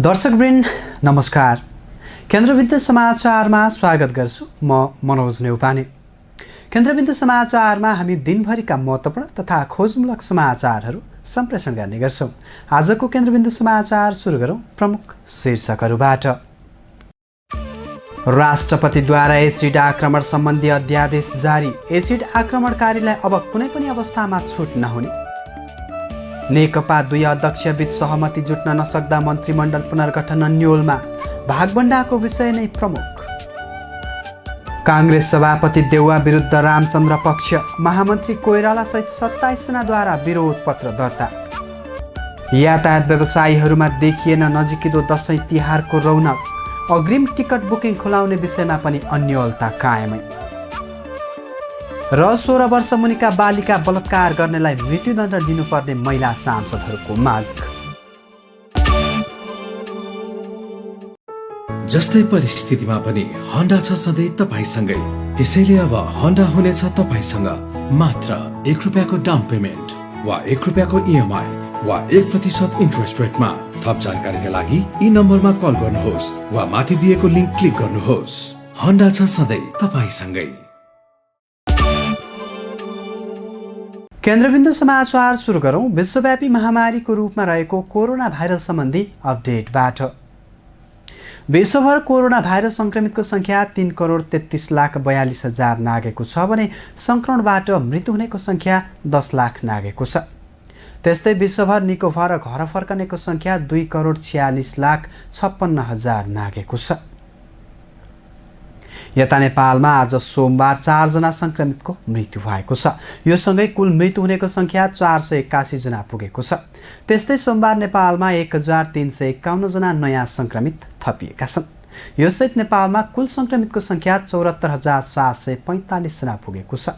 दर्शकवृन्द नमस्कार। केन्द्रबिन्दु समाचारमा स्वागत गर्छु। म मनोज नेउपाने। केन्द्रबिन्दु समाचारमा हामी दिनभरिका महत्त्वपूर्ण तथा खोजमूलक समाचारहरू सम्प्रेषण गर्ने गर्छौँ। आजको केन्द्रबिन्दु समाचार सुरु गरौँ प्रमुख शीर्षकहरूबाट। राष्ट्रपतिद्वारा एसिड आक्रमण सम्बन्धी अध्यादेश जारी। एसिड आक्रमणकारीलाई अब कुनै पनि अवस्थामा छुट नहुने। नेकपा दुई अध्यक्षबीच सहमति जुट्न नसक्दा मन्त्रीमण्डल पुनर्गठन अन्योलमा। भागभण्डाको विषय नै प्रमुख। काङ्ग्रेस सभापति देउवा विरुद्ध रामचन्द्र पक्ष। महामन्त्री कोइरालासहित 27 जनाद्वारा विरोध पत्र दर्ता। यातायात व्यवसायीहरूमा देखिएन नजिकिदो दशैं तिहारको रौनक। अग्रिम टिकट बुकिङ खुलाउने विषयमा पनि अन्योलता कायमै। र 16 वर्ष मुनिका बालिका बलात्कार गर्नेलाई मृत्युदण्ड दिनुपर्ने महिला सांसदहरूको माग। जस्तै परिस्थितिमा पनि होन्डा छ सधैँ तपाईसँगै। त्यसैले अब होन्डा हुनेछ तपाईसँग मात्र 1 रुपियाँको डाउन पेमेन्ट वा 1 रुपियाँको इएमआई वा 1% इन्ट्रेस्ट रेटमा। थप जानकारीका लागि यी नम्बरमा कल गर्नुहोस् वा माथि दिएको लिङ्क क्लिक गर्नुहोस्। होन्डा छ सधैँ तपाईसँगै। केन्द्रबिन्दु समाचार सुरु गरौँ विश्वव्यापी महामारीको रूपमा रहेको कोरोना भाइरस सम्बन्धी अपडेटबाट। विश्वभर कोरोना भाइरस सङ्क्रमितको सङ्ख्या 3,33,42,000 नागेको छ भने सङ्क्रमणबाट मृत्यु हुनेको सङ्ख्या 10 लाख नागेको छ। त्यस्तै विश्वभर निको भएर घर फर्कनेको सङ्ख्या 2,46,56,000 नागेको छ। यता नेपालमा आज सोमबार 4 जना सङ्क्रमितको मृत्यु भएको छ। यो सँगै कुल मृत्यु हुनेको सङ्ख्या 481 जना पुगेको छ। त्यस्तै सोमबार नेपालमा 1351 जना नयाँ सङ्क्रमित थपिएका छन्। यो सहित नेपालमा कुल सङ्क्रमितको सङ्ख्या 74,745 जना पुगेको छ।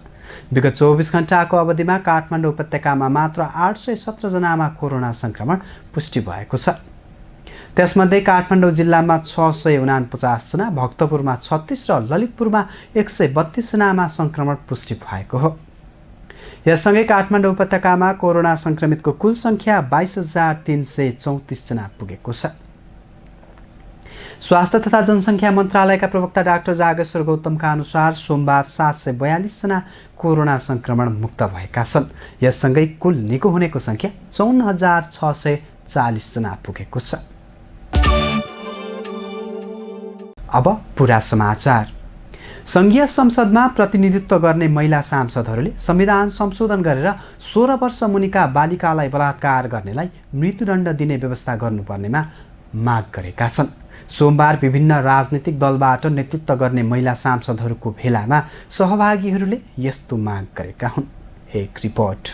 विगत 24 घण्टाको अवधिमा काठमाडौँ उपत्यकामा मात्र 817 जनामा कोरोना सङ्क्रमण पुष्टि भएको छ। त्यसमध्ये काठमाडौँ जिल्लामा 649 जना, भक्तपुरमा 36 र ललितपुरमा 132 जनामा सङ्क्रमण पुष्टि भएको हो। यससँगै काठमाडौँ उपत्यकामा कोरोना सङ्क्रमितको कुल सङ्ख्या 22,334 जना पुगेको छ। स्वास्थ्य तथा जनसङ्ख्या मन्त्रालयका प्रवक्ता डाक्टर जागेश्वर गौतमका अनुसार सोमबार 742 जना कोरोना सङ्क्रमण मुक्त भएका छन्। यससँगै कुल निको हुनेको सङ्ख्या 54,640 जना पुगेको छ। अब पुरा समाचार। सङ्घीय संसदमा प्रतिनिधित्व गर्ने महिला सांसदहरूले संविधान संशोधन गरेर 16 वर्ष मुनिका बालिकालाई बलात्कार गर्नेलाई मृत्युदण्ड दिने व्यवस्था गर्नुपर्नेमा माग गरेका छन्। सोमबार विभिन्न राजनीतिक दलबाट नेतृत्व गर्ने महिला सांसदहरूको भेलामा सहभागीहरूले यस्तो माग गरेका हुन्। एक रिपोर्ट।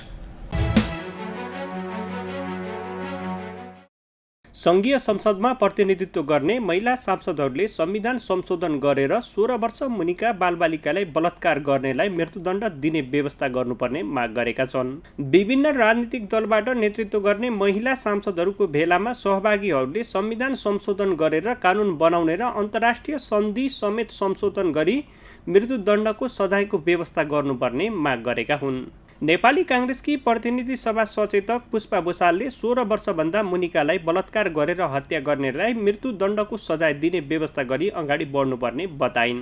सङ्घीय संसदमा प्रतिनिधित्व गर्ने महिला सांसदहरूले संविधान संशोधन गरेर 16 वर्ष मुनिका बालबालिकालाई बलात्कार गर्नेलाई मृत्युदण्ड दिने व्यवस्था गर्नुपर्ने माग गरेका छन्। विभिन्न राजनीतिक दलबाट नेतृत्व गर्ने महिला सांसदहरूको भेलामा सहभागीहरूले संविधान संशोधन गरेर कानुन बनाउने र अन्तर्राष्ट्रिय सन्धि समेत संशोधन गरी मृत्युदण्डको सजायको व्यवस्था गर्नुपर्ने माग गरेका हुन्। नेपाली काङ्ग्रेसकी प्रतिनिधि सभा सचेतक पुष्पा भुसालले 16 वर्षभन्दा मुनिकालाई बलात्कार गरेर हत्या गर्नेलाई मृत्युदण्डको सजाय दिने व्यवस्था गरी अगाडि बढ्नुपर्ने बताइन्।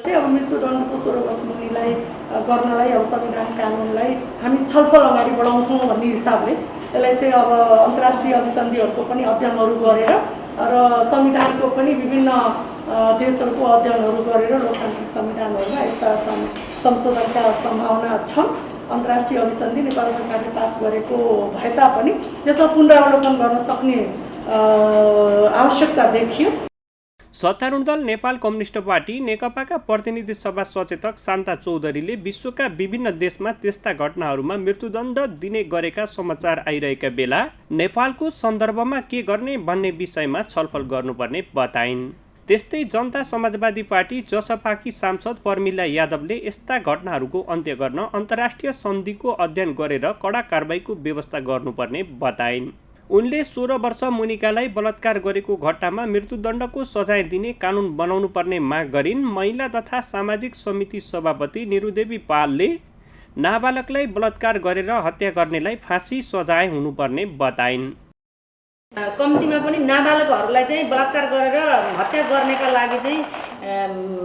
अब मृत्युदण्डको 16 वर्ष मुनिलाई गर्नलाई अब संविधान कानुनलाई हामी छलफल अगाडि बढाउँछौँ भन्ने हिसाबले यसलाई चाहिँ अब अन्तर्राष्ट्रिय अभिसन्धिहरूको पनि अध्ययनहरू गरेर र संविधानको पनि विभिन्न देशहरूको अध्ययनहरू गरेर लोकतान्त्रिक संविधानहरूमा यस्ता संशोधनका सम्भावना छन्। अन्तर्राष्ट्रिय अभिसन्धि नेपाल सरकारले पास गरेको भए तापनि त्यसमा पुनरावलोकन गर्न सक्ने आवश्यकता देखियो। सत्तारूढ दल नेपाल कम्युनिस्ट पार्टी नेकपाका प्रतिनिधि सभा सचेतक शान्ता चौधरीले विश्वका विभिन्न देशमा त्यस्ता घटनाहरूमा मृत्युदण्ड दिने गरेका समाचार आइरहेका बेला नेपालको सन्दर्भमा के गर्ने भन्ने विषयमा छलफल गर्नुपर्ने बताइन्। त्यस्तै जनता समाजवादी पार्टी जसपाकी सांसद प्रमिला यादवले यस्ता घटनाहरूको अन्त्य गर्न अन्तर्राष्ट्रिय सन्धिको अध्ययन गरेर कडा कारबाहीको व्यवस्था गर्नुपर्ने बताइन्। उनले 16 वर्ष मुनिकालाई बलात्कार गरेको घटनामा मृत्युदण्डको सजाय दिने कानुन बनाउनु पर्ने माग गरिन्। महिला तथा सामाजिक समिति सभापति निरुदेवी पालले नाबालकलाई बलात्कार गरेर हत्या गर्नेलाई फाँसी सजाय हुनुपर्ने बताइन्। कम्तीमा पनि नाबालकहरूलाई चाहिँ बलात्कार गरेर हत्या गर्नेका लागि चाहिँ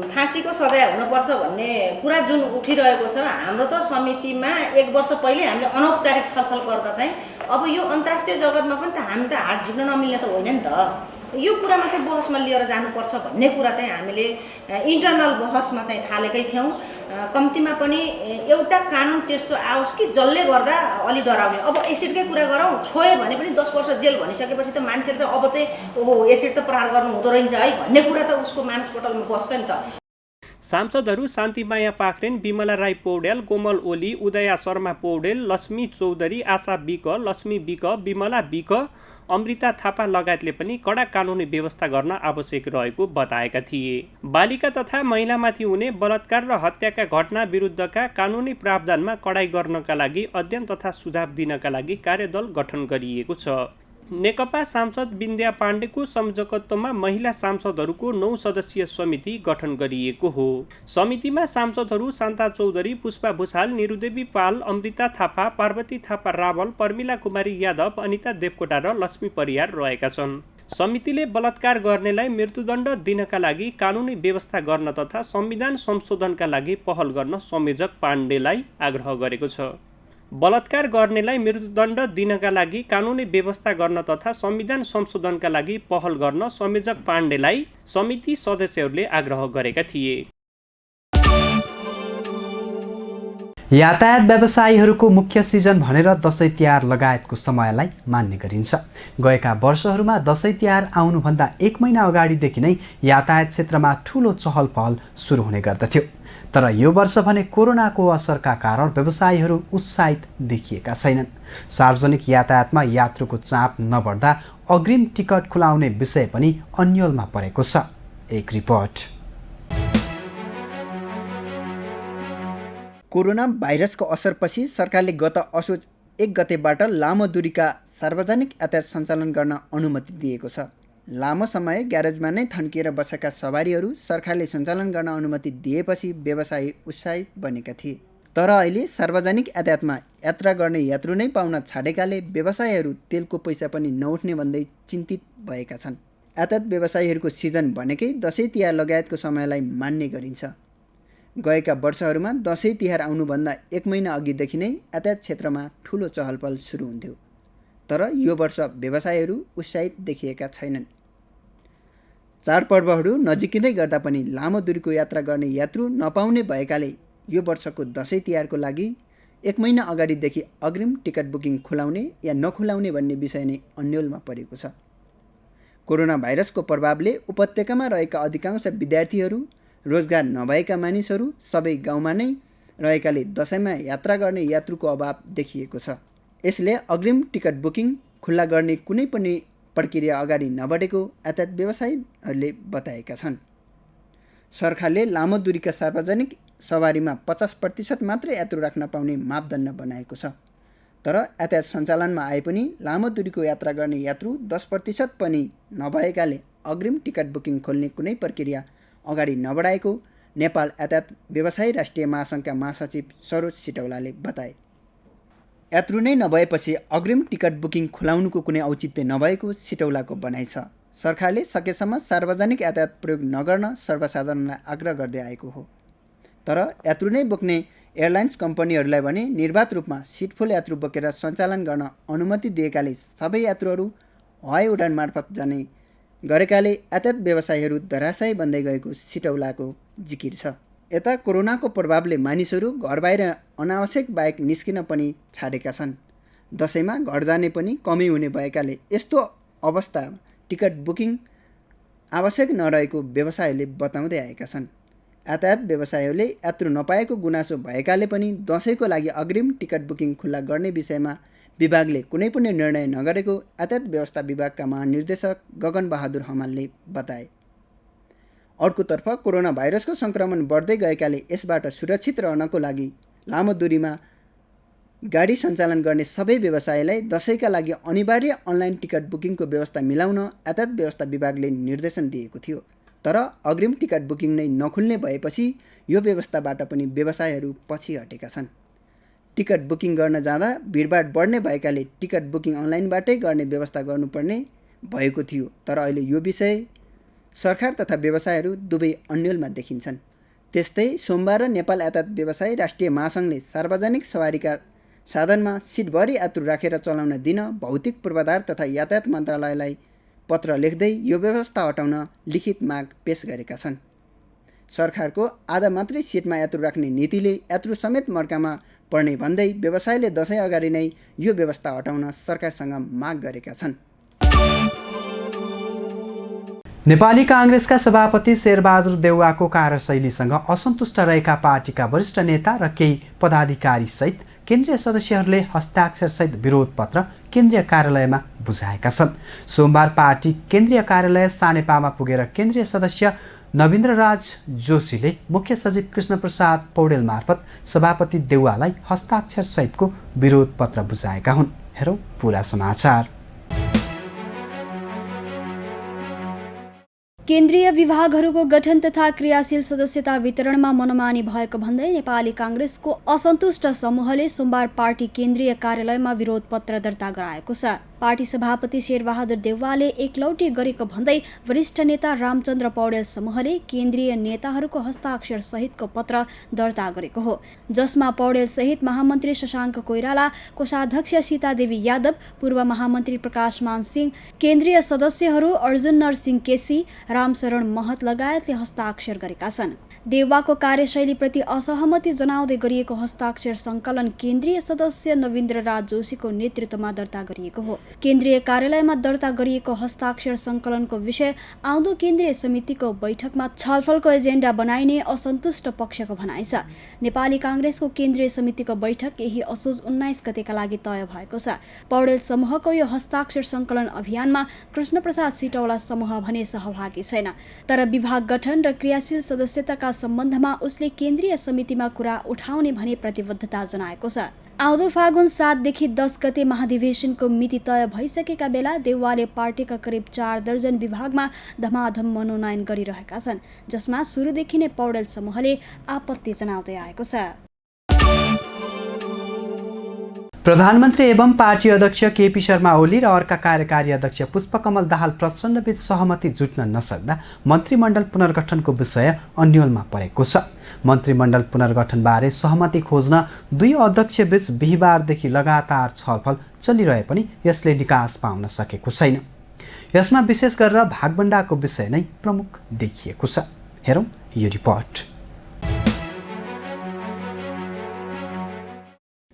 फाँसीको सजाय हुनुपर्छ भन्ने कुरा जुन उठिरहेको छ, हाम्रो त समितिमा 1 वर्ष पहिले हामीले अनौपचारिक छलफल गर्दा चाहिँ अब यो अन्तर्राष्ट्रिय जगतमा पनि त हामी त हात झिक्न नमिल्ने त होइन नि त, यो कुरामा चाहिँ बहसमा लिएर जानुपर्छ भन्ने कुरा चाहिँ हामीले इन्टरनल बहसमा चाहिँ थालेकै थियौँ। कम्तीमा पनि एउटा कानुन त्यस्तो आओस् कि जसले गर्दा अलि डराउने, अब एसिडकै कुरा गरौँ, छोए भने पनि 10 वर्ष जेल भनिसकेपछि त मान्छे चाहिँ अब चाहिँ ओहो एसिड त प्रहार गर्नु हुँदो रहेछ है भन्ने कुरा त उसको मानसपटलमा बस्छ नि त। सांसदहरू शान्तिमाया पाखरेन, बिमला राई पौडेल, कोमल ओली, उदया शर्मा पौडेल, लक्ष्मी चौधरी, आशा विक, लक्ष्मी विक, बिमला विक, अमृता थापा लगायतले पनि कडा कानुनी व्यवस्था गर्न आवश्यक रहेको बताएका थिए। बालिका तथा महिलामाथि हुने बलात्कार र हत्याका घटना विरुद्धका कानुनी प्रावधानमा कडाई गर्नका लागि अध्ययन तथा सुझाव दिनका लागि कार्यदल गठन गरिएको छ। नेकपा सांसद विन्द्या पाण्डेको संयोजकत्वमा महिला सांसदहरूको 9 सदस्यीय समिति गठन गरिएको हो। समितिमा सांसदहरू शान्ता चौधरी, पुष्पा भूषाल, निरुदेवी पाल, अमृता थापा, पार्वती थापा रावल, पर्मिला कुमारी यादव, अनिता देवकोटा र लक्ष्मी परियार रहेका छन्। समितिले बलात्कार गर्नेलाई मृत्युदण्ड दिनका लागि कानुनी व्यवस्था गर्न तथा संविधान संशोधनका लागि पहल गर्न संयोजक पाण्डेलाई आग्रह गरेको छ। बलात्कार गर्नेलाई मृत्युदण्ड दिनका लागि कानुनी व्यवस्था गर्न तथा संविधान संशोधनका लागि पहल गर्न संयोजक पाण्डेलाई समिति सदस्यहरूले आग्रह गरेका थिए। यातायात व्यवसायीहरूको मुख्य सिजन भनेर दसैँ तिहार लगायतको समयलाई मान्ने गरिन्छ। गएका वर्षहरूमा दसैँ तिहार आउनुभन्दा 1 महिना अगाडिदेखि नै यातायात क्षेत्रमा ठूलो चहल पहल सुरु हुने गर्दथ्यो। तर यो वर्ष भने कोरोनाको असरका कारण व्यवसायीहरू उत्साहित देखिएका छैनन्। सार्वजनिक यातायातमा यात्रुको चाप नबढ्दा अग्रिम टिकट खुलाउने विषय पनि अन्यलमा परेको छ। एक रिपोर्ट। कोरोना भाइरसको असरपछि सरकारले गत असोज 1 गतेबाट लामो दूरीका सार्वजनिक यातायात सञ्चालन गर्न अनुमति दिएको छ। लामो समय ग्यारेजमा नै थन्किएर बसेका सवारीहरू सरकारले सञ्चालन गर्न अनुमति दिएपछि व्यवसायी उत्साहित बनेका थिए। तर अहिले सार्वजनिक यातायातमा यात्रा गर्ने यात्रु नै पाउन छाडेकाले व्यवसायीहरू तेलको पैसा पनि नउठ्ने भन्दै चिन्तित भएका छन्। यातायात व्यवसायीहरूको सिजन भनेकै दसैँ तिहार लगायतको समयलाई मान्ने गरिन्छ। गएका वर्षहरूमा दसैँ तिहार आउनुभन्दा 1 महिना अघिदेखि नै यातायात क्षेत्रमा ठूलो चहलपहल सुरु हुन्थ्यो। तर यो वर्ष व्यवसायीहरू उत्साहित देखिएका छैनन्। चाडपर्वहरू नजिकिँदै गर्दा पनि लामो दूरीको यात्रा गर्ने यात्रु नपाउने भएकाले यो वर्षको दसैँ तिहारको लागि 1 महिना अगाडिदेखि अग्रिम टिकट बुकिङ खुलाउने या नखुलाउने भन्ने विषय नै अन्यलमा परेको छ। कोरोना भाइरसको प्रभावले उपत्यकामा रहेका अधिकांश विद्यार्थीहरू, रोजगार नभएका मानिसहरू सबै गाउँमा नै रहेकाले दसैँमा यात्रा गर्ने यात्रुको अभाव देखिएको छ। यसले अग्रिम टिकट बुकिङ खुल्ला गर्ने कुनै पनि प्रक्रिया अगाडि नबढेको यातायात व्यवसायीहरूले बताएका छन्। सरकारले लामो दूरीका सार्वजनिक सवारीमा 50% मात्रै यात्रु राख्न पाउने मापदण्ड बनाएको छ। तर यातायात सञ्चालनमा आए पनि लामो दूरीको यात्रा गर्ने यात्रु 10% पनि नभएकाले अग्रिम टिकट बुकिङ खोल्ने कुनै प्रक्रिया अगाडि नबढाएको नेपाल यातायात व्यवसायी राष्ट्रिय महासङ्घका महासचिव सरोज सिटौलाले बताए। यात्रु नै नभएपछि अग्रिम टिकट बुकिङ खुलाउनुको कुनै औचित्य नभएको सिटौलाको भनाइ छ। सरकारले सकेसम्म सार्वजनिक यातायात प्रयोग नगर्न सर्वसाधारणलाई आग्रह गर्दै आएको हो। तर यात्रु नै बोक्ने एयरलाइन्स कम्पनीहरूलाई भने निर्वाध रूपमा सिटफुल यात्रु बोकेर सञ्चालन गर्न अनुमति दिएकाले सबै यात्रुहरू हवाई उडान मार्फत जाने गरेकाले यातायात व्यवसायीहरू धराशायी बन्दै गएको सिटौलाको जिकिर छ। यता कोरोनाको प्रभावले मानिसहरू घर बाहिर अनावश्यक बाहेक निस्किन पनि छाडेका छन्। दसैँमा घर जाने पनि कमै हुने भएकाले यस्तो अवस्था टिकट बुकिङ आवश्यक नरहेको व्यवसायीहरूले बताउँदै आएका छन्। यातायात व्यवसायीहरूले यात्रु नपाएको गुनासो भएकाले पनि दसैँको लागि अग्रिम टिकट बुकिङ खुल्ला गर्ने विषयमा विभागले कुनै पनि निर्णय नगरेको यातायात व्यवस्था विभागका महानिर्देशक गगन बहादुर हमालले बताए। अर्कोतर्फ कोरोना भाइरसको सङ्क्रमण बढ्दै गएकाले यसबाट सुरक्षित रहनको लागि लामो दूरीमा गाडी सञ्चालन गर्ने सबै व्यवसायीलाई दसैँका लागि अनिवार्य अनलाइन टिकट बुकिङको व्यवस्था मिलाउन यातायात व्यवस्था विभागले निर्देशन दिएको थियो। तर अग्रिम टिकट बुकिङ नै नखुल्ने भएपछि यो व्यवस्थाबाट पनि व्यवसायीहरू पछि हटेका छन्। टिकट बुकिङ गर्न जाँदा भिडभाड बढ्ने भएकाले टिकट बुकिङ अनलाइनबाटै गर्ने व्यवस्था गर्नुपर्ने भएको थियो। तर अहिले यो विषय सरकार तथा व्यवसायहरू दुवै अन्यलमा देखिन्छन्। त्यस्तै सोमबार नेपाल यातायात व्यवसाय राष्ट्रिय महासङ्घले सार्वजनिक सवारीका साधनमा सिटभरि यात्रु राखेर चलाउन दिन भौतिक पूर्वाधार तथा यातायात मन्त्रालयलाई पत्र लेख्दै यो व्यवस्था हटाउन लिखित माग पेश गरेका छन्। सरकारको आधा मात्रै सिटमा यात्रु राख्ने नीतिले यात्रु समेत मर्कामा पर्ने भन्दै व्यवसायले दशैं अगाडि नै यो व्यवस्था हटाउन सरकारसँग माग गरेका छन्। नेपाली काङ्ग्रेसका सभापति शेरबहादुर देउवाको कार्यशैलीसँग असन्तुष्ट रहेका पार्टीका वरिष्ठ नेता र केही पदाधिकारी सहित केन्द्रीय सदस्यहरूले हस्ताक्षरसहित विरोध पत्र केन्द्रीय कार्यालयमा बुझाएका छन्। सोमबार पार्टी केन्द्रीय कार्यालय सानेपामा पुगेर केन्द्रीय सदस्य नवीन्द्रराज जोशीले मुख्य सचिव कृष्णप्रसाद पौडेल मार्फत सभापति देउवालाई हस्ताक्षरसहितको विरोध पत्र बुझाएका हुन्। हेरौँ पुरा समाचार। केन्द्रीय विभागहरूको गठन तथा क्रियाशील सदस्यता वितरणमा मनमानी भएको भन्दै नेपाली काङ्ग्रेसको असन्तुष्ट समूहले सोमबार पार्टी केन्द्रीय कार्यालयमा विरोध पत्र दर्ता गराएको छ। पार्टी सभापति शेरबहादुर देउवाले एकलौटी गरेको भन्दै वरिष्ठ नेता रामचन्द्र पौडेल समूहले केन्द्रीय नेताहरूको हस्ताक्षर सहितको पत्र दर्ता गरेको हो, जसमा पौडेल सहित महामन्त्री शशाङ्क कोइराला, कोषाध्यक्ष सीतादेवी यादव, पूर्व महामन्त्री प्रकाशमान सिंह, केन्द्रीय सदस्यहरू अर्जुन नरसिंह केसी, रामशरण महत लगायतले हस्ताक्षर गरेका छन्। देउवाको कार्यशैलीप्रति असहमति जनाउँदै गरिएको हस्ताक्षर सङ्कलन केन्द्रीय सदस्य नवीन्द्रराज जोशीको नेतृत्वमा दर्ता गरिएको हो। केन्द्रीय कार्यालयमा दर्ता गरिएको हस्ताक्षर सङ्कलनको विषय आउँदो केन्द्रीय समितिको बैठकमा छलफलको एजेन्डा बनाइने असन्तुष्ट पक्षको भनाइ छ। नेपाली काङ्ग्रेसको केन्द्रीय समितिको बैठक यही असोज 19 गतेका लागि तय भएको छ। पौडेल समूहको यो हस्ताक्षर सङ्कलन अभियानमा कृष्णप्रसाद सिटौला समूह भने सहभागी छैन, तर विभाग गठन र क्रियाशील सदस्यताका सम्बन्धमा उसले केन्द्रीय समितिमा कुरा उठाउने भने प्रतिबद्धता जनाएको छ। आउँदो फागुन 7 देखि 10 गते महाधिवेशनको मिति तय भइसकेका बेला देउवाले पार्टीका करिब 4 दर्जन विभागमा धमाधम मनोनयन गरिरहेका छन्, जसमा सुरुदेखि नै पौडेल समूहले आपत्ति जनाउँदै आएको छ। प्रधानमन्त्री एवं पार्टी अध्यक्ष केपी शर्मा ओली र अर्का कार्यकारी अध्यक्ष पुष्पकमल दाहाल प्रचण्डबीच सहमति जुट्न नसक्दा मन्त्रीमण्डल पुनर्गठनको विषय अन्यलमा परेको छ। मन्त्रीमण्डल पुनर्गठनबारे सहमति खोज्न दुई अध्यक्षबीच बिहिबारदेखि लगातार छलफल चलिरहे पनि यसले निकास पाउन सकेको छैन। यसमा विशेष गरेर भागबण्डाको विषय नै प्रमुख देखिएको छ। हेरौँ यो रिपोर्ट।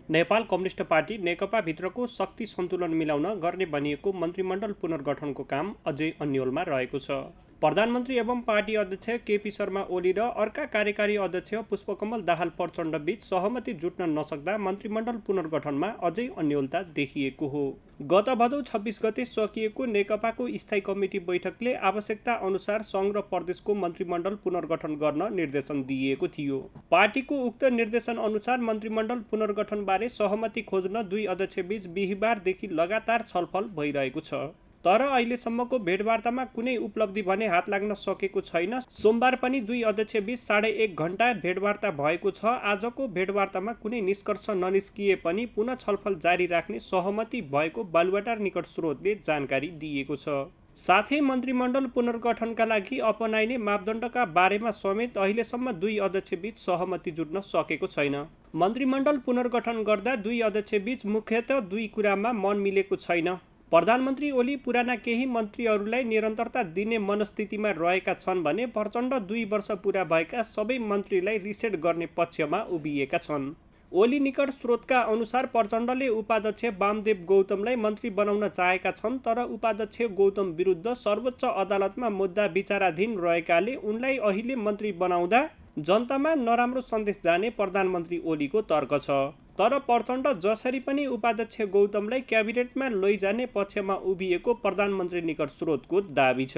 नेपाल कम्युनिस्ट पार्टी नेकपा भित्रको शक्ति सन्तुलन मिलाउन गर्ने भनिएको मन्त्रीमण्डल पुनर्गठनको काम अझै अन्यलमा रहेको छ। प्रधानमन्त्री एवं पार्टी अध्यक्ष केपी शर्मा ओली र अर्का कार्यकारी अध्यक्ष पुष्पकमल दाहाल प्रचण्डबीच सहमति जुट्न नसक्दा मन्त्रीमण्डल पुनर्गठनमा अझै अन्यलता देखिएको हो। गत भदौ 26 गते सकिएको नेकपाको स्थायी कमिटी बैठकले आवश्यकता अनुसार सङ्घ र प्रदेशको मन्त्रीमण्डल पुनर्गठन गर्न निर्देशन दिएको थियो। पार्टीको उक्त निर्देशन अनुसार मन्त्रीमण्डल पुनर्गठनबारे सहमति खोज्न दुई अध्यक्षबीच बिहिबारदेखि लगातार छलफल भइरहेको छ, तर अहिलेसम्मको भेटवार्तामा कुनै उपलब्धि भने हात लाग्न सकेको छैन। सोमबार पनि दुई अध्यक्षबीच 1.5 घण्टा भेटवार्ता भएको छ। आजको भेटवार्तामा कुनै निष्कर्ष ननिस्किए पनि पुनः छलफल जारी राख्ने सहमति भएको बालुवाटार निकट स्रोतले जानकारी दिएको छ। साथै मन्त्रीमण्डल पुनर्गठनका लागि अपनाइने मापदण्डका बारेमा समेत अहिलेसम्म दुई अध्यक्षबीच सहमति जुट्न सकेको छैन। मन्त्रीमण्डल पुनर्गठन गर्दा दुई अध्यक्षबीच मुख्यतः दुई कुरामा मन मिलेको छैन। प्रधानमन्त्री ओली पुराना केही मन्त्रीहरूलाई निरन्तरता दिने मनस्थितिमा रहेका छन् भने प्रचण्ड 2 वर्ष पुरा भएका सबै मन्त्रीलाई रिसेट गर्ने पक्षमा उभिएका छन्। ओली निकट स्रोतका अनुसार प्रचण्डले उपाध्यक्ष वामदेव गौतमलाई मन्त्री बनाउन चाहेका छन्, तर उपाध्यक्ष गौतम विरुद्ध सर्वोच्च अदालतमा मुद्दा विचाराधीन रहेकाले उनलाई अहिले मन्त्री बनाउँदा जनतामा नराम्रो सन्देश जाने प्रधानमन्त्री ओलीको तर्क छ। तर प्रचण्ड जसरी पनि उपाध्यक्ष गौतमलाई क्याबिनेटमा लैजाने पक्षमा उभिएको प्रधानमन्त्री निकट स्रोतको दाबी छ।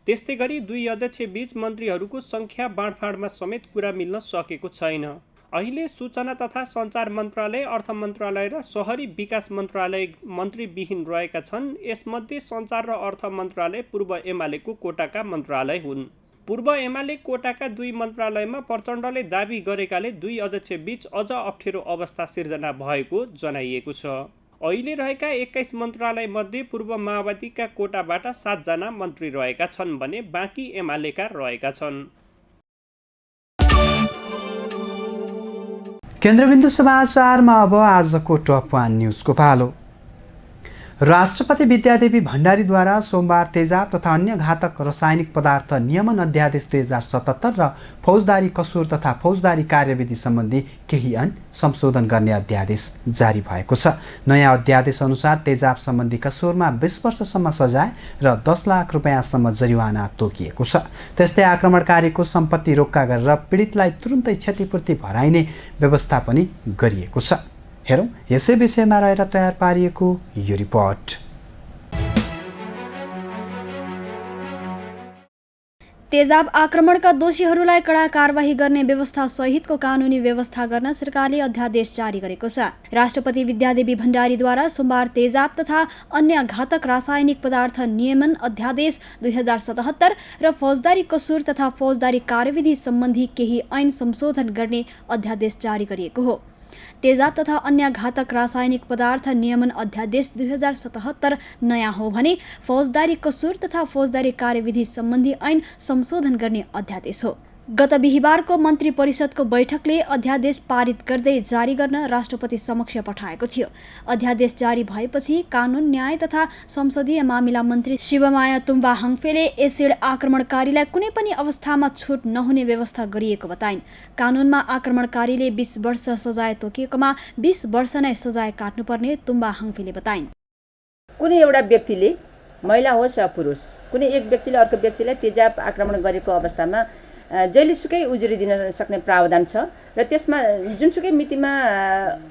त्यस्तै गरी दुई अध्यक्षबीच मन्त्रीहरूको सङ्ख्या बाँडफाँडमा समेत कुरा मिल्न सकेको छैन। अहिले सूचना तथा सञ्चार मन्त्रालय, अर्थ मन्त्रालय र शहरी विकास मन्त्रालय मन्त्रीविहीन रहेका छन्। यसमध्ये सञ्चार र अर्थ मन्त्रालय पूर्व एमालेको कोटाका मन्त्रालय हुन्। पूर्व एमाले कोटाका 2 मन्त्रालयमा प्रचण्डले दाबी गरेकाले 2 अध्यक्ष बीच अझ अप्ठ्यारो अवस्था सिर्जना भएको जनाइएको छ। अहिले रहेका 21 मन्त्रालय मध्ये पूर्व माओवादीका कोटाबाट 7 जना मन्त्री रहेका छन् भने बाँकी एमालेका रहेका छन्। केन्द्रबिन्दु समाचारमा अब आजको टप 1 न्युजको पालो। राष्ट्रपति विद्यादेवी भण्डारीद्वारा सोमबार तेजाब तथा अन्य घातक रासायनिक पदार्थ नियमन अध्यादेश 2077 र फौजदारी कसुर तथा फौजदारी कार्यविधि सम्बन्धी केही ऐन संशोधन गर्ने अध्यादेश जारी भएको छ। नयाँ अध्यादेश अनुसार तेजाब सम्बन्धी कसुरमा 20 वर्षसम्म सजाय र 10 लाख रुपैयाँसम्म जरिवाना तोकिएको छ। त्यस्तै आक्रमणकारीको सम्पत्ति रोक्का गरेर पीडितलाई तुरुन्तै क्षतिपूर्ति भराइने व्यवस्था पनि गरिएको छ। हेरौँ यसै विषयमा रहेर तयार पारिएको यो रिपोर्ट। तेजाब आक्रमणका दोषीहरूलाई कडा कारबाही गर्ने व्यवस्था सहितको कानुनी व्यवस्था गर्न सरकारले अध्यादेश जारी गरेको छ। राष्ट्रपति विद्यादेवी भण्डारीद्वारा सोमबार तेजाब तथा अन्य घातक रासायनिक पदार्थ नियमन अध्यादेश 2077 र फौजदारी कसुर तथा फौजदारी कार्यविधि सम्बन्धी केही ऐन संशोधन गर्ने अध्यादेश जारी गरिएको हो। तेजाब तथा अन्य घातक रासायनिक पदार्थ नियमन अध्यादेश 2077 नयाँ हो भने फौजदारी कसुर तथा फौजदारी कार्यविधि सम्बन्धी ऐन संशोधन गर्ने अध्यादेश हो। गत बिहिबारको मन्त्री परिषदको बैठकले अध्यादेश पारित गर्दै जारी गर्न राष्ट्रपति समक्ष पठाएको थियो। अध्यादेश जारी भएपछि कानुन न्याय तथा संसदीय मामिला मन्त्री शिवमाया तुम्बा हाङफेले एसिड आक्रमणकारीलाई कुनै पनि अवस्थामा छुट नहुने व्यवस्था गरिएको बताइन्। कानुनमा आक्रमणकारीले 20 वर्ष सजाय तोकिएकोमा 20 वर्ष नै सजाय काट्नुपर्ने तुम्बा हाङफेले बताइन्। कुनै एउटा व्यक्तिले महिला होस् या पुरुष कुनै एक व्यक्तिले अर्को व्यक्तिलाई तेजाब आक्रमण गरेको अवस्थामा जहिलेसुकै उजुरी दिन सक्ने प्रावधान छ र त्यसमा जुनसुकै मितिमा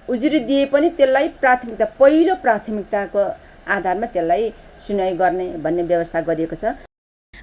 उजुरी दिए पनि त्यसलाई पहिलो प्राथमिकताको आधारमा त्यसलाई सुनवाई गर्ने भन्ने व्यवस्था गरिएको छ।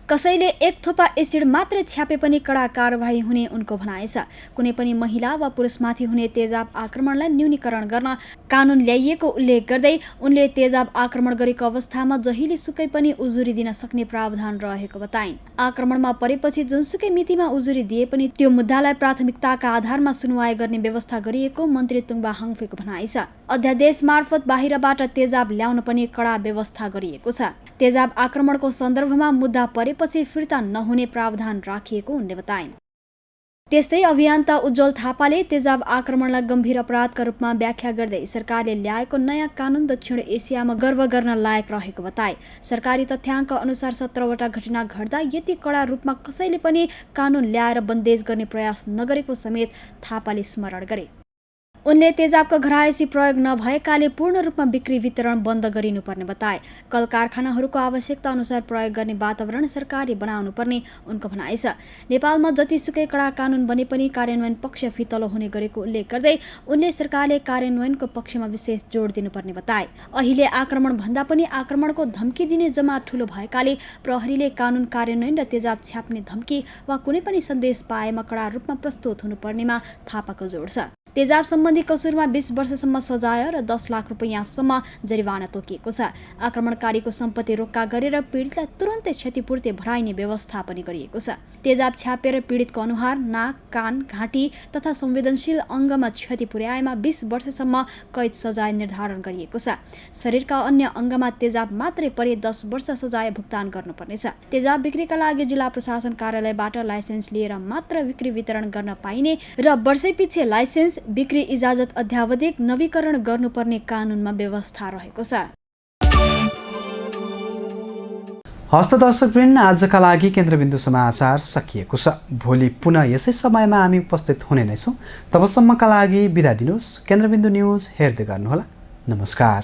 कसैले एक थोपा एसिड मात्रै छ्यापे पनि कडा कारबाही हुने उनको भनाइ छ। कुनै पनि महिला वा पुरुषमाथि हुने तेजाब आक्रमणलाई न्यूनीकरण गर्न कानुन ल्याइएको उल्लेख गर्दै उनले तेजाब आक्रमण गरेको अवस्थामा जहिले सुकै पनि उजुरी दिन सक्ने प्रावधान रहेको बताइन्। आक्रमणमा परेपछि जुनसुकै मितिमा उजुरी दिए पनि त्यो मुद्दालाई प्राथमिकताका आधारमा सुनवाई गर्ने व्यवस्था गरिएको मन्त्री तुम्बा हाङफेको भनाइ छ। अध्यादेश मार्फत बाहिरबाट तेजाब ल्याउन पनि कडा व्यवस्था गरिएको छ। तेजाब आक्रमणको सन्दर्भमा मुद्दा परेपछि फिर्ता नहुने प्रावधान राखिएको उनले बताइन्। त्यस्तै अभियन्ता उज्जवल थापाले तेजाब आक्रमणलाई गम्भीर अपराधका रूपमा व्याख्या गर्दै सरकारले ल्याएको नयाँ कानुन दक्षिण एसियामा गर्व गर्न लायक रहेको बताए। सरकारी तथ्याङ्क अनुसार 17 वटा घटना घट्दा यति कडा रूपमा कसैले पनि कानुन ल्याएर बन्देज गर्ने प्रयास नगरेको समेत थापाले स्मरण गरे। उनले तेजाबको घरायसी प्रयोग नभएकाले पूर्ण रूपमा बिक्री वितरण बन्द गरिनुपर्ने बताए। कल कारखानाहरूको आवश्यकता अनुसार प्रयोग गर्ने वातावरण सरकारले बनाउनु पर्ने उनको भनाइ छ। नेपालमा जतिसुकै कडा कानुन बने पनि कार्यान्वयन पक्ष फितलो हुने गरेको उल्लेख गर्दै उनले सरकारले कार्यान्वयनको पक्षमा विशेष जोड दिनुपर्ने बताए। अहिले आक्रमण भन्दा पनि आक्रमणको धम्की दिने जमात ठूलो भएकाले प्रहरीले कानुन कार्यान्वयन र तेजाब छ्याप्ने धम्की वा कुनै पनि सन्देश पाएमा कडा रूपमा प्रस्तुत हुनुपर्नेमा थापाको जोड छ। तेजाब सम्बन्धी कसुरमा 20 वर्षसम्म सजाय र 10 लाख रुपैयाँसम्म जरिवाना तोकिएको छ। आक्रमणकारीको सम्पत्ति रोक्का गरेर पीडितलाई तुरुन्तै क्षतिपूर्ति भराइने व्यवस्था पनि गरिएको छ। तेजाब छ्यापेर पीडितको अनुहार, नाक, कान, घाँटी तथा संवेदनशील अङ्गमा क्षति पुर्याएमा 20 वर्षसम्म कैद सजाय निर्धारण गरिएको छ। शरीरका अन्य अङ्गमा तेजाब मात्रै परे 10 वर्ष सजाय भुक्तान गर्नुपर्नेछ। तेजाब बिक्रीका लागि जिल्ला प्रशासन कार्यालयबाट लाइसेन्स लिएर मात्र बिक्री वितरण गर्न पाइने र वर्षैपिछे लाइसेन्स बिक्री इजाजत अध्यावधिक नवीकरण गर्नुपर्ने कानुनमा व्यवस्था रहेको छ। हस्त दर्शकवृन्द, आजका लागि केन्द्रबिन्दु समाचार सकिएको छ। भोलि पुनः यसै समयमा हामी उपस्थित हुने नै छौँ। तबसम्मका लागि बिदा दिनुहोस्। केन्द्रबिन्दु न्युज हेर्दै गर्नुहोला। नमस्कार।